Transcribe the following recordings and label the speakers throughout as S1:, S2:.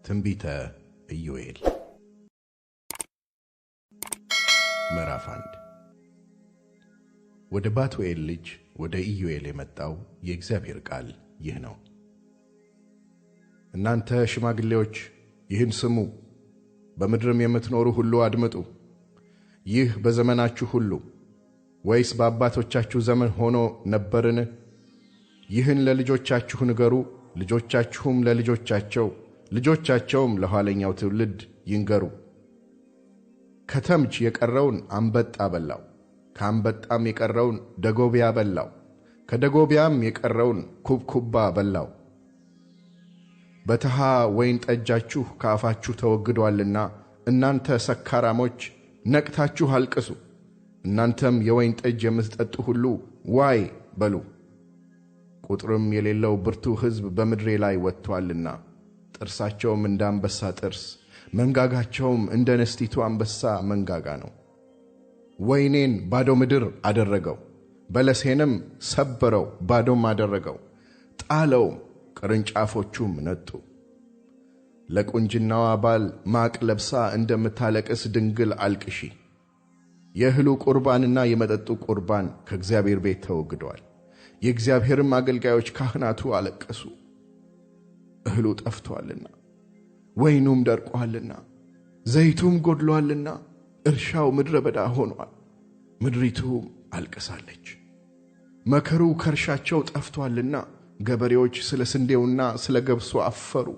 S1: ትንቢተ ኢዮኤል ምዕራፍ 1 ወደ ባቱኤል ልጅ ወደ ኢዮኤል የመጣው የእግዚአብሔር ቃል ይህ ነው። እናንተ ሽማግሌዎች ይህን ስሙ፣ በምድርም የምትኖሩ ሁሉ አድምጡ። ይህ በዘመናችሁ ሁሉ ወይስ በአባቶቻችሁ ዘመን ሆኖ ነበርን? ይህን ለልጆቻችሁ ንገሩ፣ ልጆቻችሁም ለልጆቻቸው፣ ልጆቻቸውም ለኋለኛው ትውልድ ይንገሩ። ከተምች የቀረውን አንበጣ በላው፣ ከአንበጣም የቀረውን ደጎቢያ በላው፣ ከደጎቢያም የቀረውን ኩብኩባ በላው። በተሃ ወይን ጠጃችሁ ከአፋችሁ ተወግዶአልና እናንተ ሰካራሞች ነቅታችሁ አልቅሱ። እናንተም የወይን ጠጅ የምትጠጡ ሁሉ ዋይ በሉ። ቁጥርም የሌለው ብርቱ ሕዝብ በምድሬ ላይ ወጥቶአልና ጥርሳቸውም እንደ አንበሳ ጥርስ፣ መንጋጋቸውም እንደ ንስቲቱ አንበሳ መንጋጋ ነው። ወይኔን ባዶ ምድር አደረገው፣ በለሴንም ሰበረው፣ ባዶም አደረገው፣ ጣለውም፣ ቅርንጫፎቹም ነጡ። ለቁንጅናዋ ባል ማቅ ለብሳ እንደምታለቅስ ድንግል አልቅሺ። የእህሉ ቁርባንና የመጠጡ ቁርባን ከእግዚአብሔር ቤት ተወግደዋል። የእግዚአብሔርም አገልጋዮች ካህናቱ አለቀሱ። እህሉ ጠፍቶአልና ወይኑም ደርቆአልና ዘይቱም ጎድሎአልና እርሻው ምድረ በዳ ሆኗል። ምድሪቱም አልቅሳለች። መከሩ ከእርሻቸው ጠፍቶአልና ገበሬዎች ስለ ስንዴውና ስለ ገብሱ አፈሩ።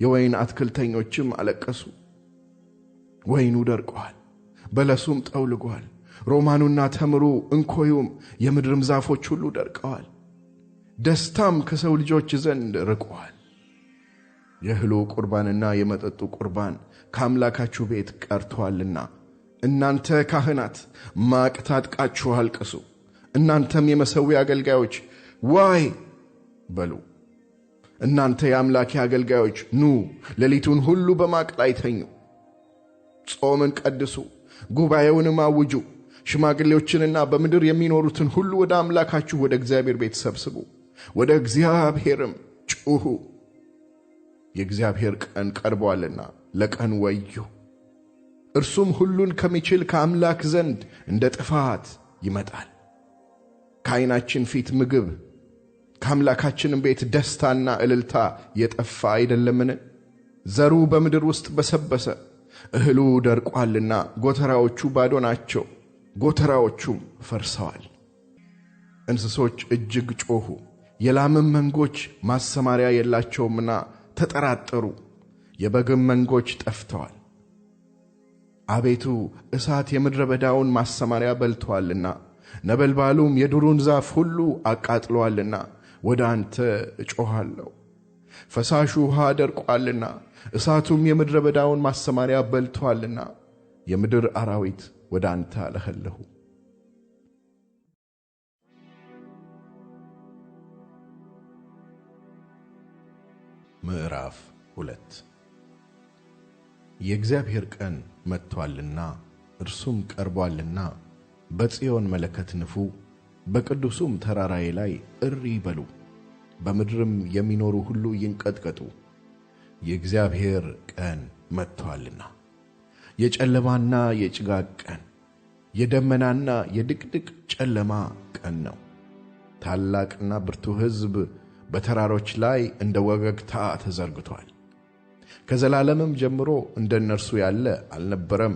S1: የወይን አትክልተኞችም አለቀሱ። ወይኑ ደርቆአል፣ በለሱም ጠውልጓል። ሮማኑና ተምሩ እንኮዩም የምድርም ዛፎች ሁሉ ደርቀዋል። ደስታም ከሰው ልጆች ዘንድ ርቆአል። የእህሉ ቁርባንና የመጠጡ ቁርባን ከአምላካችሁ ቤት ቀርቶአልና እናንተ ካህናት ማቅ ታጥቃችሁ አልቅሱ። እናንተም የመሠዊያ አገልጋዮች ዋይ በሉ። እናንተ የአምላኬ አገልጋዮች ኑ፣ ሌሊቱን ሁሉ በማቅ ላይ ተኙ። ጾምን ቀድሱ፣ ጉባኤውንም አውጁ። ሽማግሌዎችንና በምድር የሚኖሩትን ሁሉ ወደ አምላካችሁ ወደ እግዚአብሔር ቤት ሰብስቡ፣ ወደ እግዚአብሔርም ጩኹ። የእግዚአብሔር ቀን ቀርቦአልና ለቀን ወዮ። እርሱም ሁሉን ከሚችል ከአምላክ ዘንድ እንደ ጥፋት ይመጣል። ከዓይናችን ፊት ምግብ ከአምላካችንም ቤት ደስታና እልልታ የጠፋ አይደለምን? ዘሩ በምድር ውስጥ በሰበሰ፣ እህሉ ደርቋልና ጎተራዎቹ ባዶ ናቸው፣ ጎተራዎቹም ፈርሰዋል። እንስሶች እጅግ ጮኹ፣ የላምም መንጎች ማሰማሪያ የላቸውምና ተጠራጠሩ። የበግም መንጎች ጠፍተዋል። አቤቱ እሳት የምድረ በዳውን ማሰማሪያ በልቶአልና ነበልባሉም የዱሩን ዛፍ ሁሉ አቃጥሎአልና ወደ አንተ እጮኻለሁ። ፈሳሹ ውሃ ደርቋልና እሳቱም የምድረ በዳውን ማሰማሪያ በልቶአልና የምድር አራዊት ወደ አንተ አለኸለሁ። ምዕራፍ 2 የእግዚአብሔር ቀን መጥቶአልና እርሱም ቀርቦአልና በጽዮን መለከት ንፉ፣ በቅዱሱም ተራራዬ ላይ እሪ በሉ። በምድርም የሚኖሩ ሁሉ ይንቀጥቀጡ። የእግዚአብሔር ቀን መጥቶአልና የጨለማና የጭጋግ ቀን፣ የደመናና የድቅድቅ ጨለማ ቀን ነው። ታላቅና ብርቱ ሕዝብ በተራሮች ላይ እንደ ወገግታ ተዘርግቶአል። ከዘላለምም ጀምሮ እንደ እነርሱ ያለ አልነበረም፣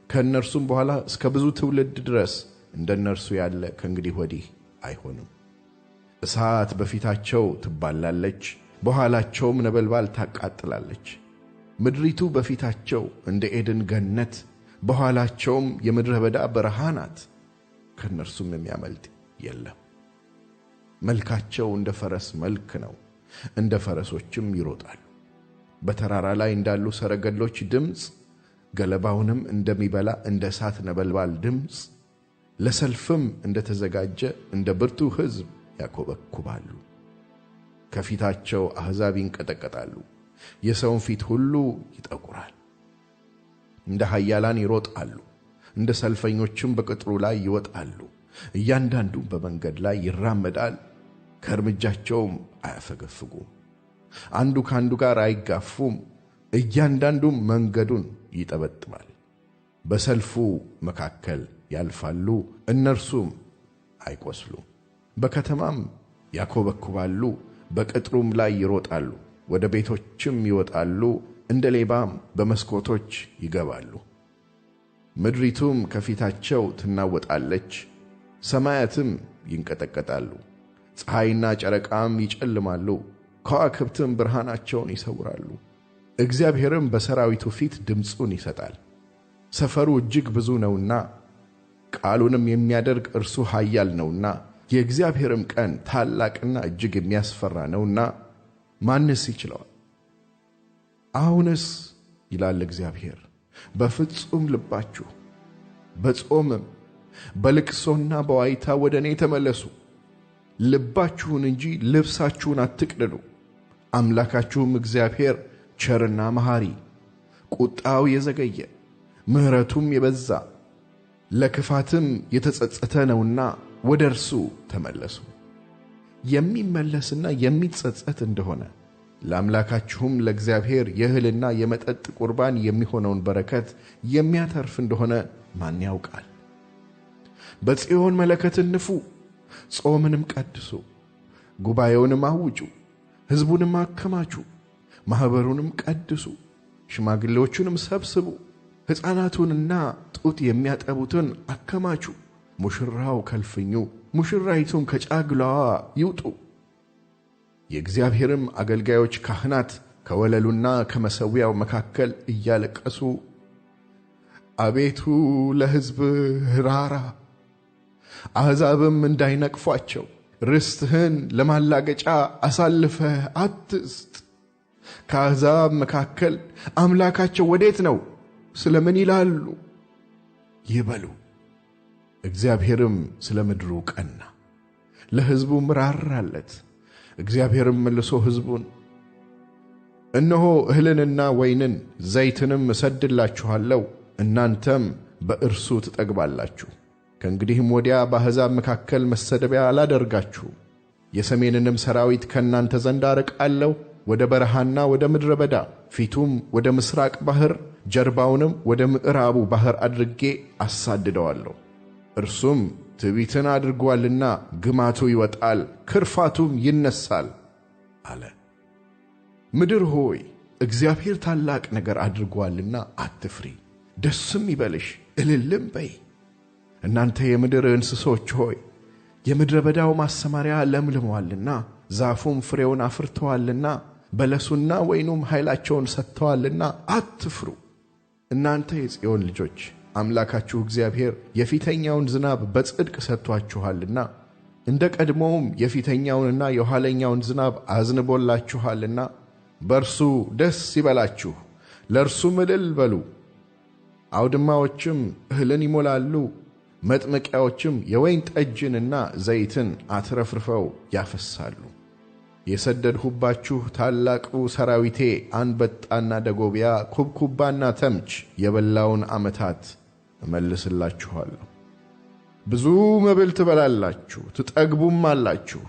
S1: ከእነርሱም በኋላ እስከ ብዙ ትውልድ ድረስ እንደ እነርሱ ያለ ከእንግዲህ ወዲህ አይሆንም። እሳት በፊታቸው ትባላለች፣ በኋላቸውም ነበልባል ታቃጥላለች። ምድሪቱ በፊታቸው እንደ ኤድን ገነት፣ በኋላቸውም የምድረ በዳ በረሃ ናት። ከእነርሱም የሚያመልጥ የለም። መልካቸው እንደ ፈረስ መልክ ነው፣ እንደ ፈረሶችም ይሮጣሉ። በተራራ ላይ እንዳሉ ሰረገሎች ድምፅ፣ ገለባውንም እንደሚበላ እንደ እሳት ነበልባል ድምፅ፣ ለሰልፍም እንደ ተዘጋጀ እንደ ብርቱ ሕዝብ ያኮበኩባሉ። ከፊታቸው አሕዛብ ይንቀጠቀጣሉ፣ የሰውን ፊት ሁሉ ይጠቁራል። እንደ ኃያላን ይሮጣሉ፣ እንደ ሰልፈኞችም በቅጥሩ ላይ ይወጣሉ። እያንዳንዱም በመንገድ ላይ ይራመዳል፣ ከእርምጃቸውም አያፈገፍጉም። አንዱ ከአንዱ ጋር አይጋፉም፣ እያንዳንዱም መንገዱን ይጠበጥባል። በሰልፉ መካከል ያልፋሉ፣ እነርሱም አይቆስሉም። በከተማም ያኮበኩባሉ፣ በቅጥሩም ላይ ይሮጣሉ፣ ወደ ቤቶችም ይወጣሉ፣ እንደ ሌባም በመስኮቶች ይገባሉ። ምድሪቱም ከፊታቸው ትናወጣለች፣ ሰማያትም ይንቀጠቀጣሉ። ፀሐይና ጨረቃም ይጨልማሉ፣ ከዋክብትም ብርሃናቸውን ይሰውራሉ። እግዚአብሔርም በሰራዊቱ ፊት ድምፁን ይሰጣል። ሰፈሩ እጅግ ብዙ ነውና፣ ቃሉንም የሚያደርግ እርሱ ኃያል ነውና፣ የእግዚአብሔርም ቀን ታላቅና እጅግ የሚያስፈራ ነውና ማንስ ይችለዋል? አሁንስ ይላል እግዚአብሔር፣ በፍጹም ልባችሁ በጾምም በልቅሶና በዋይታ ወደ እኔ ተመለሱ። ልባችሁን እንጂ ልብሳችሁን አትቅደዱ። አምላካችሁም እግዚአብሔር ቸርና መሐሪ፣ ቁጣው የዘገየ ምሕረቱም የበዛ ለክፋትም የተጸጸተ ነውና ወደ እርሱ ተመለሱ። የሚመለስና የሚጸጸት እንደሆነ ለአምላካችሁም ለእግዚአብሔር የእህልና የመጠጥ ቁርባን የሚሆነውን በረከት የሚያተርፍ እንደሆነ ማን ያውቃል? በጽዮን መለከትን ንፉ፣ ጾምንም ቀድሱ፣ ጉባኤውንም አውጁ፣ ሕዝቡንም አከማቹ፣ ማኅበሩንም ቀድሱ፣ ሽማግሌዎቹንም ሰብስቡ፣ ሕፃናቱንና ጡት የሚያጠቡትን አከማቹ። ሙሽራው ከልፍኙ ሙሽራይቱም ከጫጉላዋ ይውጡ። የእግዚአብሔርም አገልጋዮች ካህናት ከወለሉና ከመሠዊያው መካከል እያለቀሱ አቤቱ ለሕዝብህ ራራ፣ አሕዛብም እንዳይነቅፏቸው ርስትህን ለማላገጫ አሳልፈህ አትስጥ። ከአሕዛብ መካከል አምላካቸው ወዴት ነው ስለ ምን ይላሉ ይበሉ። እግዚአብሔርም ስለ ምድሩ ቀና፣ ለሕዝቡም ራራለት። እግዚአብሔርም መልሶ ሕዝቡን እነሆ እህልንና ወይንን ዘይትንም እሰድላችኋለሁ፣ እናንተም በእርሱ ትጠግባላችሁ። ከእንግዲህም ወዲያ በአሕዛብ መካከል መሰደቢያ አላደርጋችሁም። የሰሜንንም ሰራዊት ከእናንተ ዘንድ አርቃለሁ፣ ወደ በረሃና ወደ ምድረ በዳ፣ ፊቱም ወደ ምሥራቅ ባሕር፣ ጀርባውንም ወደ ምዕራቡ ባሕር አድርጌ አሳድደዋለሁ። እርሱም ትዕቢትን አድርጓልና ግማቱ ይወጣል፣ ክርፋቱም ይነሳል አለ። ምድር ሆይ እግዚአብሔር ታላቅ ነገር አድርጓልና አትፍሪ፣ ደስም ይበልሽ እልልም በይ። እናንተ የምድር እንስሶች ሆይ የምድረ በዳው ማሰማሪያ ለምልመዋልና ዛፉም ፍሬውን አፍርተዋልና በለሱና ወይኑም ኃይላቸውን ሰጥተዋልና አትፍሩ። እናንተ የጽዮን ልጆች አምላካችሁ እግዚአብሔር የፊተኛውን ዝናብ በጽድቅ ሰጥቶአችኋልና እንደ ቀድሞውም የፊተኛውንና የኋለኛውን ዝናብ አዝንቦላችኋልና በእርሱ ደስ ይበላችሁ፣ ለእርሱም እልል በሉ። አውድማዎችም እህልን ይሞላሉ፣ መጥመቂያዎችም የወይን ጠጅንና ዘይትን አትረፍርፈው ያፈሳሉ። የሰደድሁባችሁ ታላቁ ሰራዊቴ አንበጣና ደጎቢያ፣ ኩብኩባና ተምች የበላውን ዓመታት እመልስላችኋለሁ። ብዙ መብል ትበላላችሁ ትጠግቡም አላችሁ።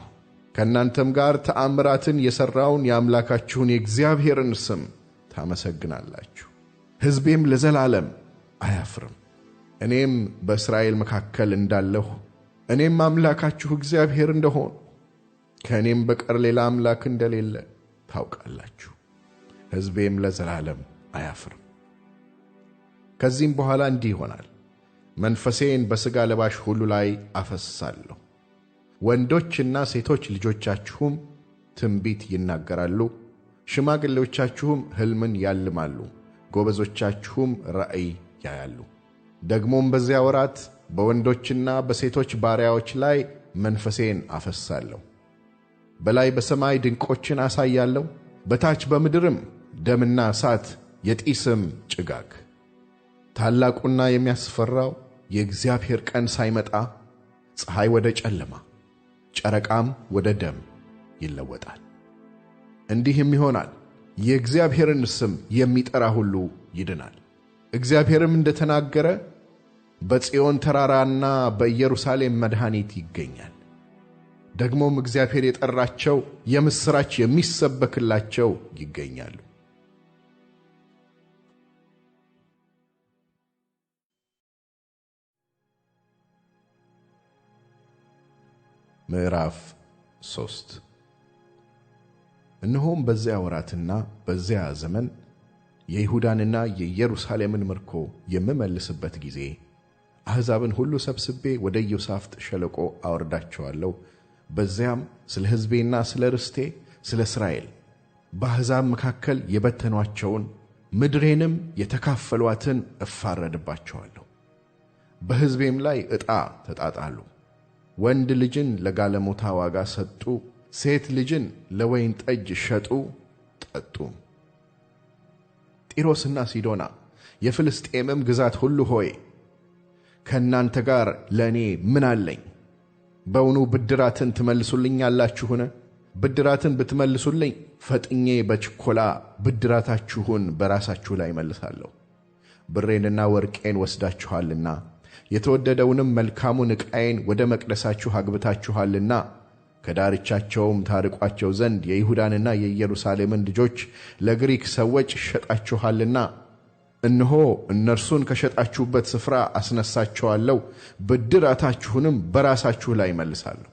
S1: ከእናንተም ጋር ተአምራትን የሠራውን የአምላካችሁን የእግዚአብሔርን ስም ታመሰግናላችሁ። ሕዝቤም ለዘላለም አያፍርም። እኔም በእስራኤል መካከል እንዳለሁ እኔም አምላካችሁ እግዚአብሔር እንደሆን ከእኔም በቀር ሌላ አምላክ እንደሌለ ታውቃላችሁ። ሕዝቤም ለዘላለም አያፍርም። ከዚህም በኋላ እንዲህ ይሆናል፣ መንፈሴን በሥጋ ለባሽ ሁሉ ላይ አፈስሳለሁ። ወንዶችና ሴቶች ልጆቻችሁም ትንቢት ይናገራሉ፣ ሽማግሌዎቻችሁም ሕልምን ያልማሉ፣ ጎበዞቻችሁም ራእይ ያያሉ። ደግሞም በዚያ ወራት በወንዶችና በሴቶች ባሪያዎች ላይ መንፈሴን አፈሳለሁ። በላይ በሰማይ ድንቆችን አሳያለሁ፣ በታች በምድርም ደምና እሳት የጢስም ጭጋግ። ታላቁና የሚያስፈራው የእግዚአብሔር ቀን ሳይመጣ ፀሐይ ወደ ጨለማ ጨረቃም ወደ ደም ይለወጣል። እንዲህም ይሆናል፣ የእግዚአብሔርን ስም የሚጠራ ሁሉ ይድናል። እግዚአብሔርም እንደተናገረ በጽዮን ተራራና በኢየሩሳሌም መድኃኒት ይገኛል። ደግሞም እግዚአብሔር የጠራቸው የምሥራች የሚሰበክላቸው ይገኛሉ። ምዕራፍ 3 እነሆም በዚያ ወራትና በዚያ ዘመን የይሁዳንና የኢየሩሳሌምን ምርኮ የምመልስበት ጊዜ አሕዛብን ሁሉ ሰብስቤ ወደ ኢዮሳፍጥ ሸለቆ አወርዳቸዋለሁ። በዚያም ስለ ሕዝቤና ስለ ርስቴ ስለ እስራኤል በአሕዛብ መካከል የበተኗቸውን ምድሬንም የተካፈሏትን እፋረድባቸዋለሁ። በሕዝቤም ላይ ዕጣ ተጣጣሉ። ወንድ ልጅን ለጋለሞታ ዋጋ ሰጡ፣ ሴት ልጅን ለወይን ጠጅ ሸጡ ጠጡም። ጢሮስና ሲዶና የፍልስጤምም ግዛት ሁሉ ሆይ ከእናንተ ጋር ለእኔ ምን አለኝ? በውኑ ብድራትን ትመልሱልኛላችሁን? ብድራትን ብትመልሱልኝ ፈጥኜ በችኰላ ብድራታችሁን በራሳችሁ ላይ መልሳለሁ። ብሬንና ወርቄን ወስዳችኋልና የተወደደውንም መልካሙን ዕቃዬን ወደ መቅደሳችሁ አግብታችኋልና ከዳርቻቸውም ታርቋቸው ዘንድ የይሁዳንና የኢየሩሳሌምን ልጆች ለግሪክ ሰዎች ሸጣችኋልና እነሆ እነርሱን ከሸጣችሁበት ስፍራ አስነሳቸዋለሁ፣ ብድራታችሁንም በራሳችሁ ላይ መልሳለሁ።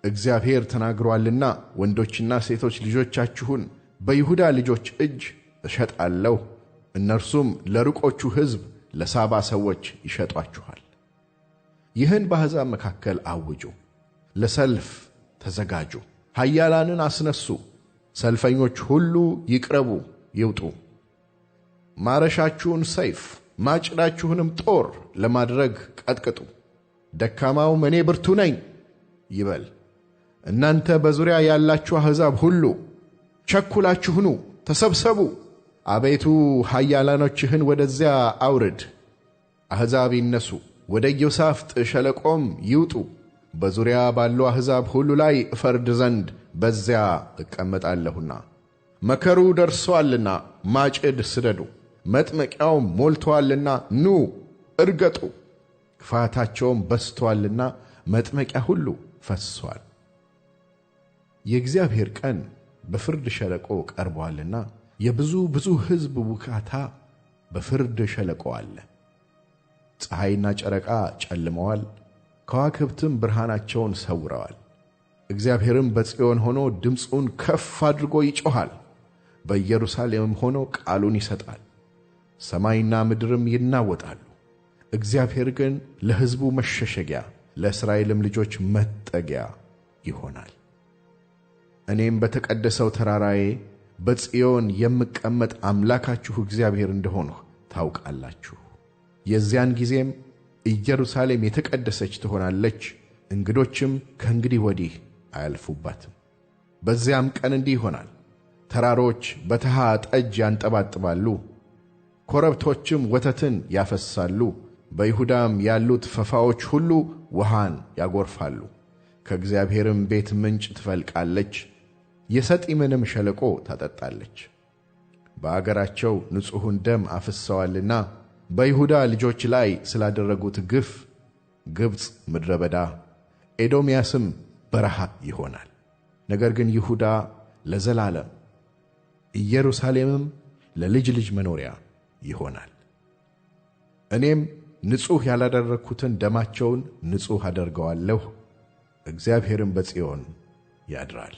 S1: እግዚአብሔር ተናግሮአልና ወንዶችና ሴቶች ልጆቻችሁን በይሁዳ ልጆች እጅ እሸጣለሁ፣ እነርሱም ለሩቆቹ ሕዝብ ለሳባ ሰዎች ይሸጧችኋል። ይህን በአሕዛብ መካከል አውጁ፣ ለሰልፍ ተዘጋጁ፣ ኃያላንን አስነሱ፣ ሰልፈኞች ሁሉ ይቅረቡ ይውጡ። ማረሻችሁን ሰይፍ ማጭዳችሁንም ጦር ለማድረግ ቀጥቅጡ። ደካማውም እኔ ብርቱ ነኝ ይበል። እናንተ በዙሪያ ያላችሁ አሕዛብ ሁሉ ቸኩላችሁ ኑ፣ ተሰብሰቡ። አቤቱ ኃያላኖችህን ወደዚያ አውርድ። አሕዛብ ይነሱ፣ ወደ ኢዮሳፍጥ ሸለቆም ይውጡ። በዙሪያ ባሉ አሕዛብ ሁሉ ላይ እፈርድ ዘንድ በዚያ እቀመጣለሁና። መከሩ ደርሶአልና ማጭድ ስደዱ፣ መጥመቂያውም ሞልቶአልና ኑ እርገጡ። ክፋታቸውም በዝቶአልና መጥመቂያ ሁሉ ፈስሶአል። የእግዚአብሔር ቀን በፍርድ ሸለቆ ቀርቦአልና የብዙ ሕዝብ ውካታ በፍርድ ሸለቆ አለ። ፀሐይና ጨረቃ ጨልመዋል፣ ከዋክብትም ብርሃናቸውን ሰውረዋል። እግዚአብሔርም በጽዮን ሆኖ ድምፁን ከፍ አድርጎ ይጮኻል፣ በኢየሩሳሌምም ሆኖ ቃሉን ይሰጣል። ሰማይና ምድርም ይናወጣሉ። እግዚአብሔር ግን ለሕዝቡ መሸሸጊያ ለእስራኤልም ልጆች መጠጊያ ይሆናል። እኔም በተቀደሰው ተራራዬ በጽዮን የምቀመጥ አምላካችሁ እግዚአብሔር እንደሆንሁ ታውቃላችሁ። የዚያን ጊዜም ኢየሩሳሌም የተቀደሰች ትሆናለች፣ እንግዶችም ከእንግዲህ ወዲህ አያልፉባትም። በዚያም ቀን እንዲህ ይሆናል፣ ተራሮች በተሃ ጠጅ ያንጠባጥባሉ፣ ኮረብቶችም ወተትን ያፈሳሉ። በይሁዳም ያሉት ፈፋዎች ሁሉ ውሃን ያጎርፋሉ። ከእግዚአብሔርም ቤት ምንጭ ትፈልቃለች፣ የሰጢምንም ሸለቆ ታጠጣለች። በአገራቸው ንጹሑን ደም አፍስሰዋልና በይሁዳ ልጆች ላይ ስላደረጉት ግፍ ግብፅ ምድረ በዳ፣ ኤዶምያስም በረሃ ይሆናል። ነገር ግን ይሁዳ ለዘላለም ኢየሩሳሌምም ለልጅ ልጅ መኖሪያ ይሆናል። እኔም ንጹሕ ያላደረግሁትን ደማቸውን ንጹሕ አደርገዋለሁ፣ እግዚአብሔርም በጽዮን ያድራል።